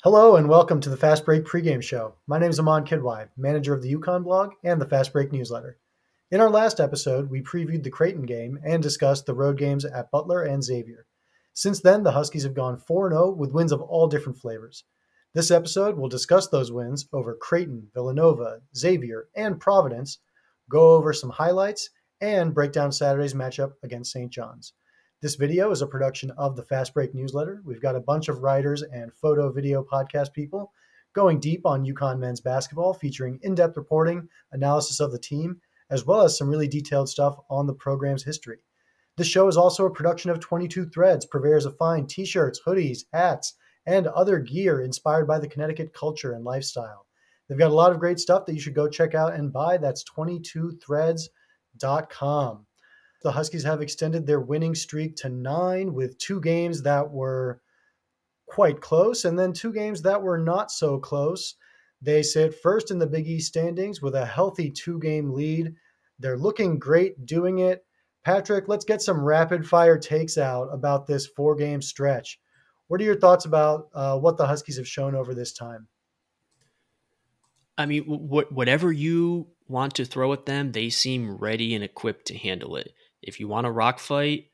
Hello and welcome to the Fast Break pregame show. My name is Aman Kidwai, manager of the UConn blog and the Fast Break newsletter. In our last episode, we previewed the Creighton game and discussed the road games at Butler and Xavier. Since then, the Huskies have gone 4-0 with wins of all different flavors. This episode, we'll discuss those wins over Creighton, Villanova, Xavier, and Providence, go over some highlights, and break down Saturday's matchup against St. John's. This video is a production of the Fast Break newsletter. We've got a bunch of writers and photo video podcast people going deep on UConn men's basketball, featuring in-depth reporting, analysis of the team, as well as some really detailed stuff on the program's history. This show is also a production of 22 Threads, purveyors of fine t-shirts, hoodies, hats, and other gear inspired by the Connecticut culture and lifestyle. They've got a lot of great stuff that you should go check out and buy. That's 22threads.com. The Huskies have extended their winning streak to 9 with 2 games that were quite close and then 2 games that were not so close. They sit first in the Big East standings with a healthy 2-game lead. They're looking great doing it. Patrick, let's get some rapid fire takes out about this 4-game stretch. What are your thoughts about what the Huskies have shown over this time? I mean, whatever you want to throw at them, they seem ready and equipped to handle it. If you want a rock fight,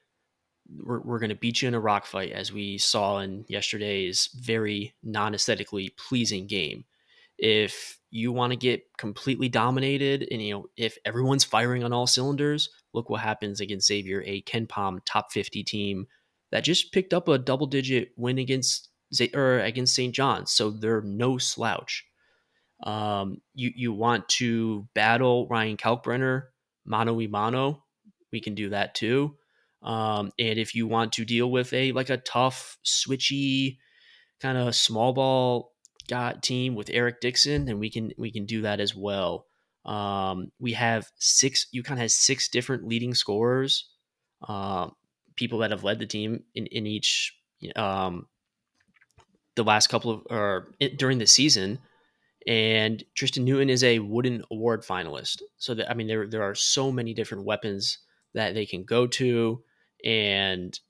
we're going to beat you in a rock fight, as we saw in yesterday's very non-aesthetically pleasing game. If you want to get completely dominated and, if everyone's firing on all cylinders, look what happens against Xavier, a Ken Pom top 50 team that just picked up a double-digit win against St. John's, so they're no slouch. You want to battle Ryan Kalkbrenner mano a mano, we can do that too. And if you want to deal with a tough, switchy, kind of small ball team with Eric Dixon, then we can do that as well. We have UConn has 6 different leading scorers, people that have led the team in each the last couple of during the season. And Tristen Newton is a Wooden Award finalist. So there are so many different weapons that they can go to. And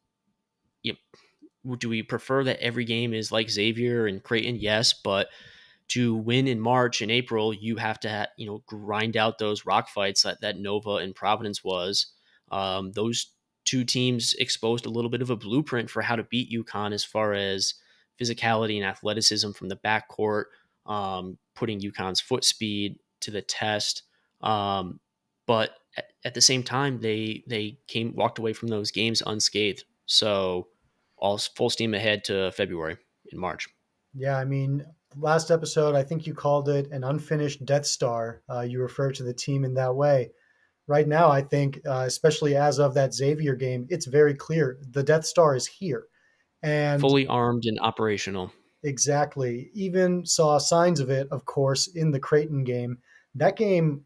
do we prefer that every game is like Xavier and Creighton? Yes, but to win in March and April, you have to grind out those rock fights that Nova and Providence was. Those 2 teams exposed a little bit of a blueprint for how to beat UConn as far as physicality and athleticism from the backcourt. Putting UConn's foot speed to the test. But at the same time, they walked away from those games unscathed. So all full steam ahead to February in March. Yeah, I mean, last episode, I think you called it an unfinished Death Star. You refer to the team in that way. Right now, I think, especially as of that Xavier game, it's very clear the Death Star is here. And fully armed and operational. Exactly. Even saw signs of it, of course, in the Creighton game. That game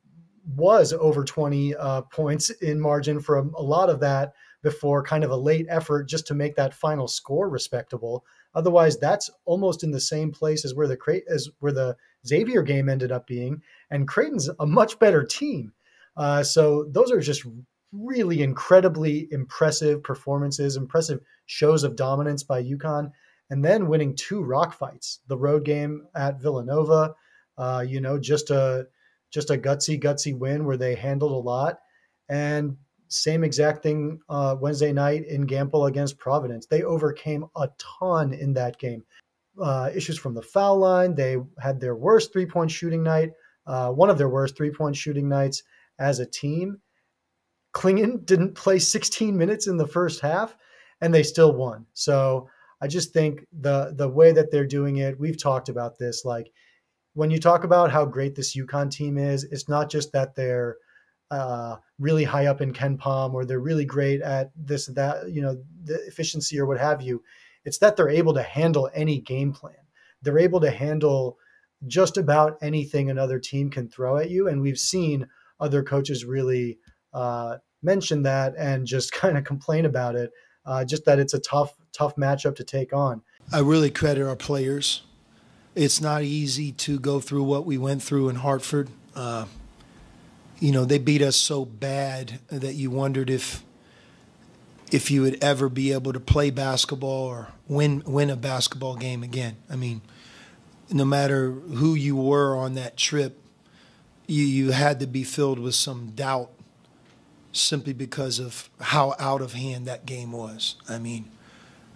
was over 20 points in margin for a lot of that before kind of a late effort just to make that final score respectable. Otherwise, that's almost in the same place as where the Xavier game ended up being. And Creighton's a much better team. So those are just really incredibly impressive performances, impressive shows of dominance by UConn. And then winning 2 rock fights, the road game at Villanova, just a gutsy win where they handled a lot. And same exact thing Wednesday night in Gamble against Providence. They overcame a ton in that game. Issues from the foul line. They had their worst 3-point shooting night, one of their worst 3-point shooting nights as a team. Klingon didn't play 16 minutes in the first half, and they still won. So I just think the way that they're doing it, we've talked about this, like when you talk about how great this UConn team is, it's not just that they're really high up in Ken Pom or they're really great at this, that, the efficiency or what have you. It's that they're able to handle any game plan. They're able to handle just about anything another team can throw at you. And we've seen other coaches really mention that and just kind of complain about it. Just that it's a tough matchup to take on. I really credit our players. It's not easy to go through what we went through in Hartford. They beat us so bad that you wondered if you would ever be able to play basketball or win a basketball game again. I mean, no matter who you were on that trip, you had to be filled with some doubt simply because of how out of hand that game was. I mean,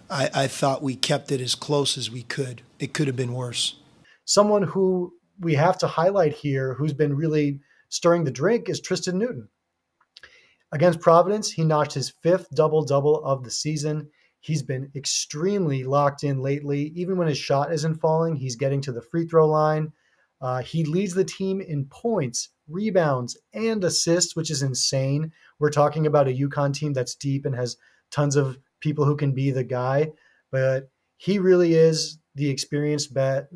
I thought we kept it as close as we could. It could have been worse. Someone who we have to highlight here who's been really stirring the drink is Tristen Newton. Against Providence, he notched his 5th double-double of the season. He's been extremely locked in lately. Even when his shot isn't falling, he's getting to the free throw line. He leads the team in points, rebounds, and assists, which is insane. We're talking about a UConn team that's deep and has tons of people who can be the guy, but he really is the experienced vet,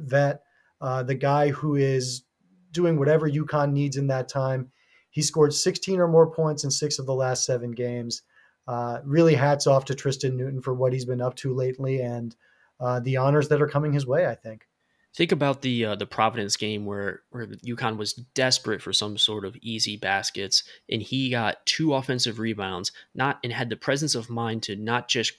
the guy who is doing whatever UConn needs in that time. He scored 16 or more points in 6 of the last 7 games. Really hats off to Tristen Newton for what he's been up to lately and the honors that are coming his way, I think. Think about the Providence game where UConn was desperate for some sort of easy baskets, and he got 2 offensive rebounds, and had the presence of mind to not just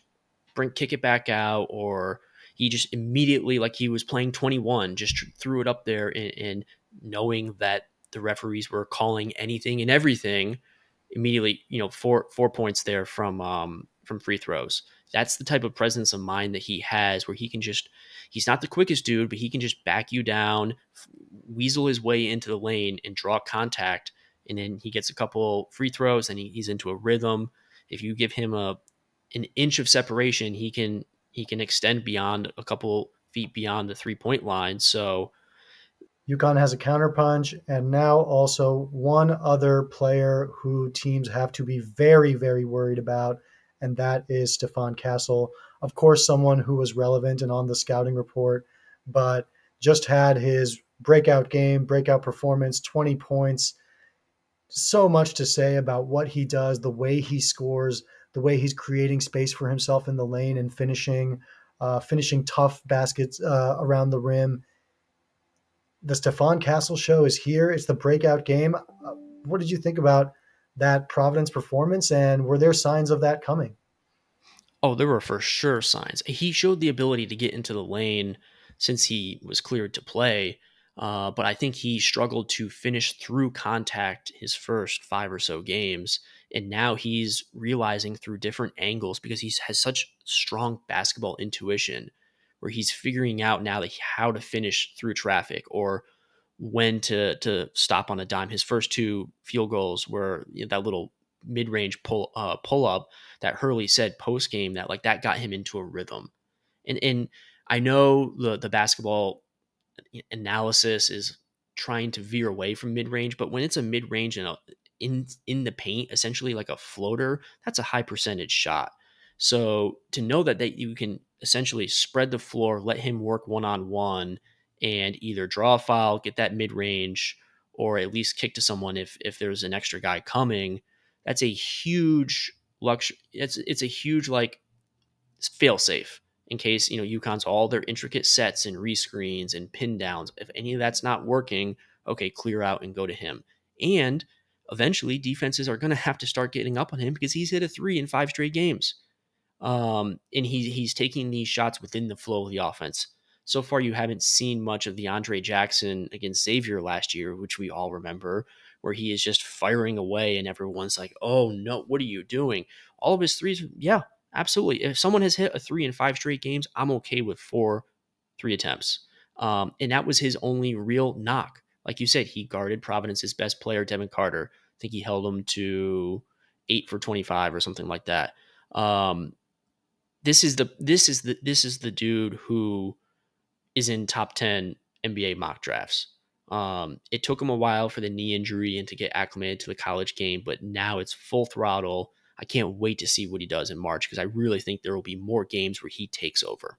kick it back out, or he just immediately, like he was playing 21, just threw it up there, and knowing that the referees were calling anything and everything, immediately, 4 points there from free throws. That's the type of presence of mind that he has, where he's not the quickest dude, but he can just back you down, weasel his way into the lane and draw contact. And then he gets a couple free throws and he's into a rhythm. If you give him an inch of separation, he can extend beyond a couple feet beyond the 3-point line. So UConn has a counterpunch, and now also one other player who teams have to be very, very worried about, and that is Stefan Castle. Of course, someone who was relevant and on the scouting report, but just had his breakout performance, 20 points. So much to say about what he does, the way he scores, the way he's creating space for himself in the lane and finishing tough baskets around the rim. The Stefan Castle show is here. It's the breakout game. What did you think about that Providence performance, and were there signs of that coming? Oh, there were for sure signs. He showed the ability to get into the lane since he was cleared to play, but I think he struggled to finish through contact his first 5 or so games, and now he's realizing through different angles, because he has such strong basketball intuition, where he's figuring out now how to finish through traffic or when to stop on a dime. His first 2 field goals were that little mid-range pull up that Hurley said post game that got him into a rhythm. And I know the basketball analysis is trying to veer away from mid-range, but when it's a mid-range and in the paint, essentially like a floater, that's a high percentage shot. So to know that you can essentially spread the floor, let him work one-on-one, and either draw a foul, get that mid-range, or at least kick to someone if there's an extra guy coming, that's a huge luxury. It's a huge fail safe in case UConn's all their intricate sets and rescreens and pin downs. If any of that's not working, okay, clear out and go to him. And eventually defenses are going to have to start getting up on him because he's hit a 3 in 5 straight games. And he's taking these shots within the flow of the offense. So far, you haven't seen much of the Andre Jackson against Xavier last year, which we all remember, where he is just firing away and everyone's like, oh no, what are you doing? All of his threes, yeah, absolutely. If someone has hit a 3 in 5 straight games, I'm okay with 4 3 attempts. And that was his only real knock. Like you said, he guarded Providence's best player, Devin Carter. I think he held him to 8 for 25 or something like that. This is the dude who is in top 10 NBA mock drafts. It took him a while for the knee injury and to get acclimated to the college game, but now it's full throttle. I can't wait to see what he does in March, because I really think there will be more games where he takes over.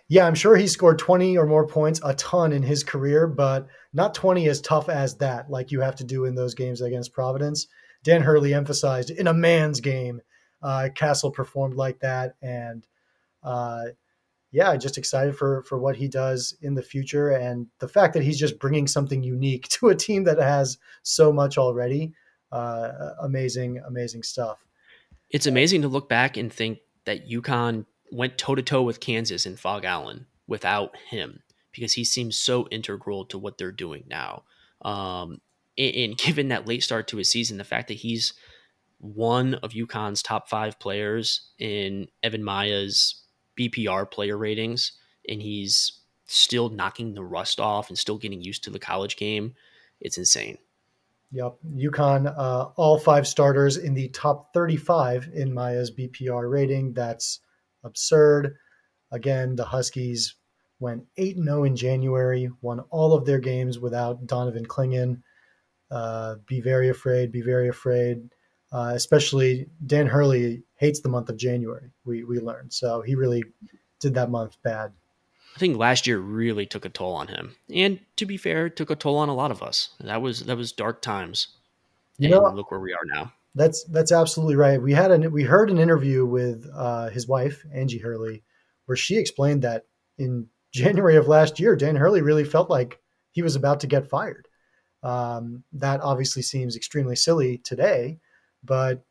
Yeah, I'm sure he scored 20 or more points, a ton in his career, but not 20 as tough as that, like you have to do in those games against Providence. Dan Hurley emphasized in a man's game, Castle performed like that. And yeah, just excited for what he does in the future. And the fact that he's just bringing something unique to a team that has so much already. Amazing stuff. It's amazing to look back and think that UConn went toe-to-toe with Kansas and Fog Allen without him. because he seems so integral to what they're doing now. And given that late start to his season, the fact that he's one of UConn's top 5 players in Evan Maya's BPR player ratings, and he's still knocking the rust off and still getting used to the college game, it's insane. Yep. UConn, all 5 starters in the top 35 in Maya's BPR rating. That's absurd. Again, the Huskies went 8-0 in January, won all of their games without Donovan Clingan. Be very afraid, be very afraid. Especially Dan Hurley hates the month of January, we learned. So he really did that month bad. I think last year really took a toll on him. And to be fair, it took a toll on a lot of us. That was dark times. And look where we are now. That's absolutely right. We heard an interview with his wife, Angie Hurley, where she explained that in January of last year, Dan Hurley really felt like he was about to get fired. That obviously seems extremely silly today, but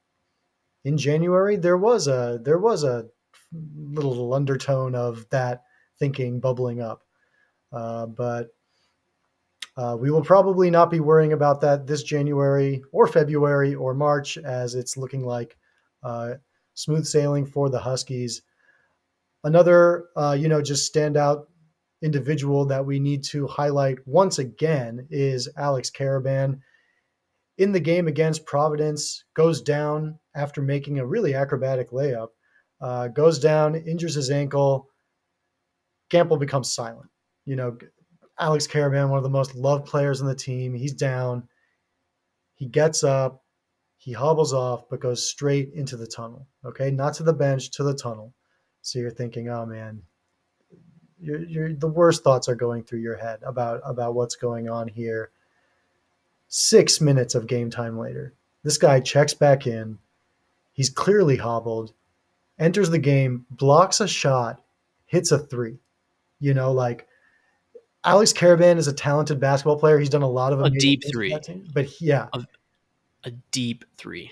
in January there was a little undertone of that thinking bubbling up. But we will probably not be worrying about that this January or February or March, as it's looking like smooth sailing for the Huskies. Another, just standout individual that we need to highlight once again is Alex Karaban. In the game against Providence, goes down after making a really acrobatic layup, goes down, injures his ankle. Gamble becomes silent. Alex Karaban, one of the most loved players on the team, he's down. He gets up, he hobbles off, but goes straight into the tunnel. Okay, not to the bench, to the tunnel. So you're thinking, oh man, the worst thoughts are going through your head about what's going on here. 6 minutes of game time later, this guy checks back in. He's clearly hobbled, enters the game, blocks a shot, hits a 3. Alex Karaban is a talented basketball player. He's done a lot of a deep 3, but yeah, a deep 3.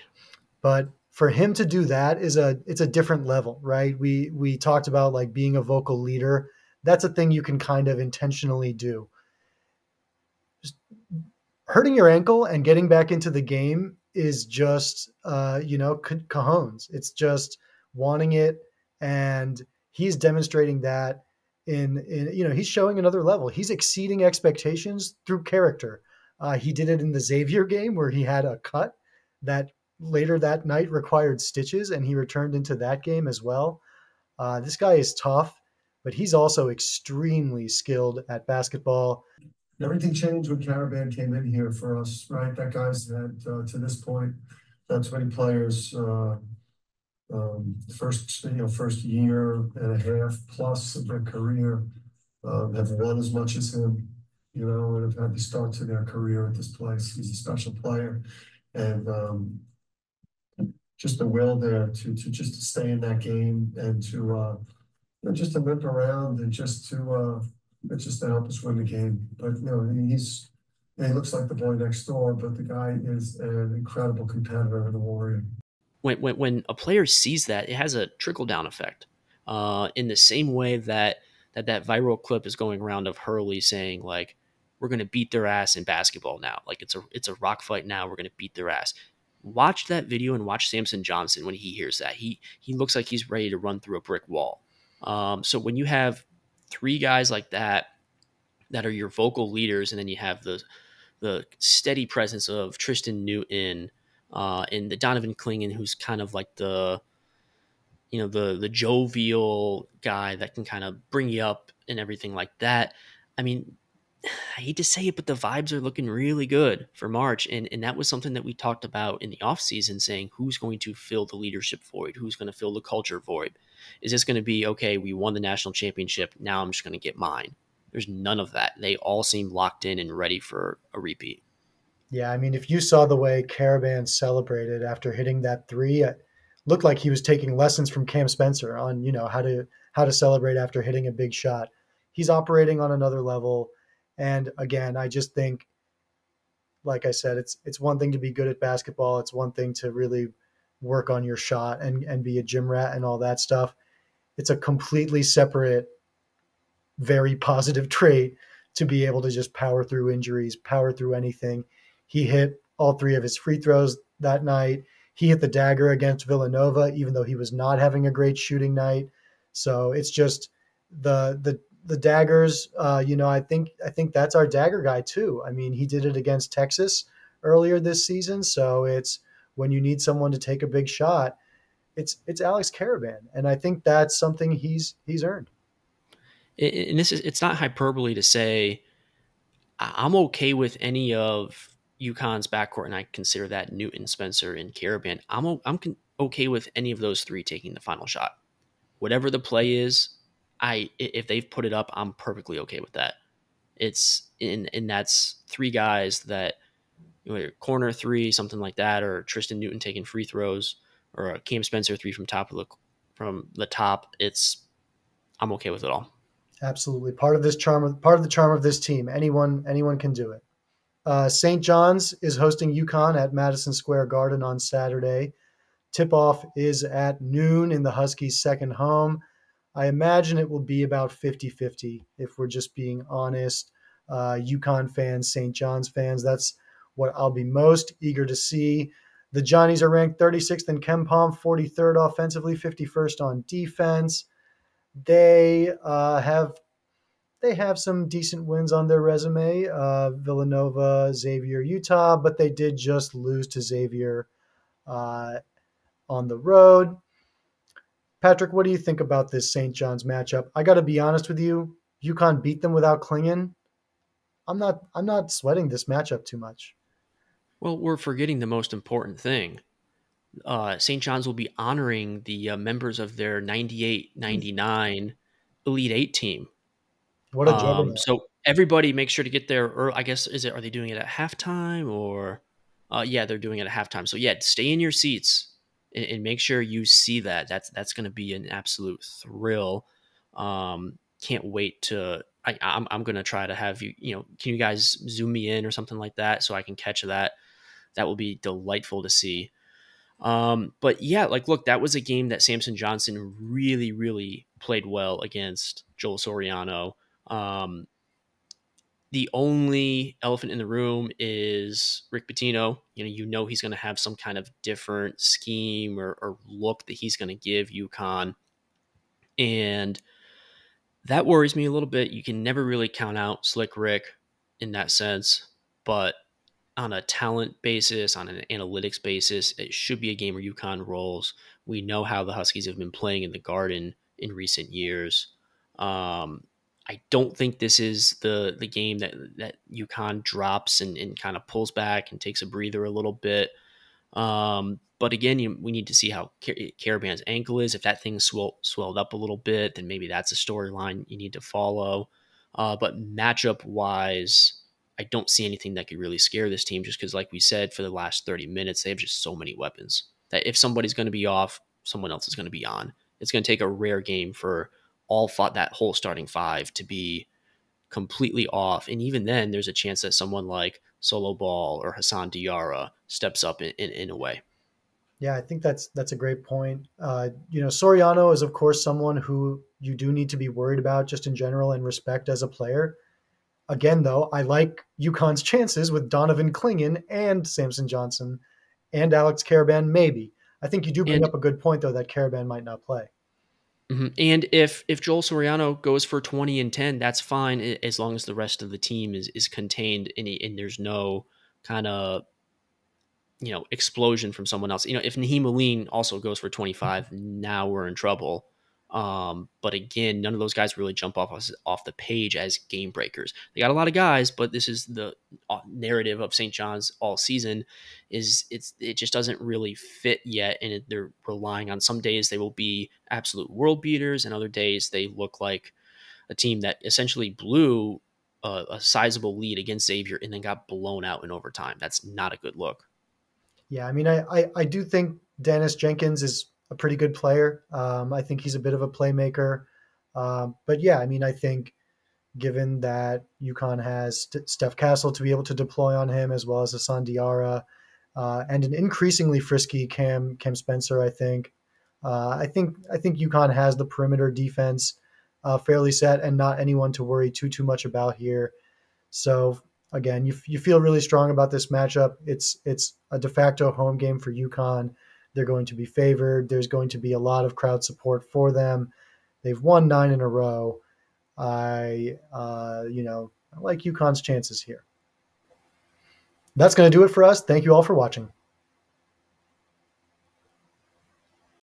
But for him to do that it's a different level, right? We talked about like being a vocal leader. That's a thing you can kind of intentionally do. Just hurting your ankle and getting back into the game is just cajones. It's just wanting it, and he's demonstrating that. He's showing another level. He's exceeding expectations through character. He did it in the Xavier game where he had a cut that later that night required stitches, and he returned into that game as well. This guy is tough, but he's also extremely skilled at basketball. Everything changed when Karaban came in here for us, right? That guy's had, to this point, that's many players, first year and a half plus of their career have won as much as him, and have had the start to their career at this place. He's a special player, and just the will there to stay in that game and to just to limp around and just to help us win the game. But he looks like the boy next door, but the guy is an incredible competitor and a warrior. When a player sees that, it has a trickle-down effect. In the same way that viral clip is going around of Hurley saying, like, we're going to beat their ass in basketball now. Like, it's a rock fight now. We're going to beat their ass. Watch that video and watch Samson Johnson when he hears that. He looks like he's ready to run through a brick wall. So when you have 3 guys like that are your vocal leaders, and then you have the steady presence of Tristen Newton, and the Donovan Clingan, who's kind of like the jovial guy that can kind of bring you up and everything like that. I mean, I hate to say it, but the vibes are looking really good for March. And that was something that we talked about in the offseason, saying who's going to fill the leadership void? Who's going to fill the culture void? Is this going to be, okay, we won the national championship, now I'm just going to get mine? There's none of that. They all seem locked in and ready for a repeat. Yeah, I mean, if you saw the way Karaban celebrated after hitting that 3, it looked like he was taking lessons from Cam Spencer on, how to celebrate after hitting a big shot. He's operating on another level. And again, I just think, like I said, it's one thing to be good at basketball. It's one thing to really work on your shot and be a gym rat and all that stuff. It's a completely separate very positive trait to be able to just power through injuries, power through anything. He hit all 3 of his free throws that night. He hit the dagger against Villanova, even though he was not having a great shooting night. So it's just the daggers. I think that's our dagger guy too. I mean, he did it against Texas earlier this season. So it's when you need someone to take a big shot, it's Alex Karaban, and I think that's something he's earned. And it's not hyperbole to say I'm okay with any of UConn's backcourt, and I consider that Newton, Spencer, and Karaban. I'm okay with any of those 3 taking the final shot. Whatever the play is, if they've put it up, I'm perfectly okay with that. And that's 3 guys that corner 3, something like that, or Tristen Newton taking free throws, or a Cam Spencer 3 from the top. I'm okay with it all. Absolutely, part of the charm of this team. Anyone can do it. St. John's is hosting UConn at Madison Square Garden on Saturday. Tip-off is at noon in the Huskies' second home. I imagine it will be about 50-50 if we're just being honest. UConn fans, St. John's fans, that's what I'll be most eager to see. The Johnnies are ranked 36th in KenPom, 43rd offensively, 51st on defense. They have some decent wins on their resume, Villanova, Xavier, Utah, but they did just lose to Xavier on the road. Patrick, what do you think about this St. John's matchup? I got to be honest with you. UConn beat them without Clingan. I'm not sweating this matchup too much. Well, we're forgetting the most important thing. St. John's will be honoring the members of their 98-99 Elite 8 team. What a juggernaut. So everybody make sure to get there early. I guess, are they doing it at halftime or? Yeah, they're doing it at halftime. So yeah, stay in your seats and make sure you see that. That's going to be an absolute thrill. Can't wait to. I'm going to try to have you. Can you guys zoom me in or something like that so I can catch that? That will be delightful to see. But yeah, look, that was a game that Samson Johnson really, really played well against Joel Soriano. The only elephant in the room is Rick Pitino. He's going to have some kind of different scheme or look that he's going to give UConn. And that worries me a little bit. You can never really count out Slick Rick in that sense, but on a talent basis, on an analytics basis, it should be a game where UConn rolls. We know how the Huskies have been playing in the Garden in recent years. I don't think this is the game that UConn drops and kind of pulls back and takes a breather a little bit. But again, we need to see how Karaban's ankle is. If that thing swelled up a little bit, then maybe that's a storyline you need to follow. But matchup-wise, I don't see anything that could really scare this team just because, like we said, for the last 30 minutes, they have just so many weapons that if somebody's going to be off, someone else is going to be on. It's going to take a rare game for that whole starting 5 to be completely off. And even then, there's a chance that someone like Solo Ball or Hassan Diarra steps up in a way. Yeah, I think that's a great point. Soriano is, of course, someone who you do need to be worried about just in general and respect as a player. Again, though, I like UConn's chances with Donovan Clingan and Samson Johnson and Alex Karaban, maybe. I think you do bring up a good point, though, that Karaban might not play. Mm-hmm. And if Joel Soriano goes for 20 and 10, that's fine as long as the rest of the team is contained and there's no kind of explosion from someone else. If Naheem Aline also goes for 25, now we're in trouble. But again, none of those guys really jump off the page as game breakers. They got a lot of guys, but this is the narrative of St. John's all season. It just doesn't really fit yet, and they're relying on some days they will be absolute world beaters, and other days they look like a team that essentially blew a sizable lead against Xavier and then got blown out in overtime. That's not a good look. Yeah, I mean, I do think Dennis Jenkins is a pretty good player. I think he's a bit of a playmaker. But yeah, I mean, I think given that UConn has Steph Castle to be able to deploy on him as well as Hassan Diarra and an increasingly frisky Cam Spencer, I think UConn has the perimeter defense fairly set and not anyone to worry too much about here. So again, you feel really strong about this matchup. It's a de facto home game for UConn. They're going to be favored. There's going to be a lot of crowd support for them. They've won 9 in a row. I like UConn's chances here. That's going to do it for us. Thank you all for watching.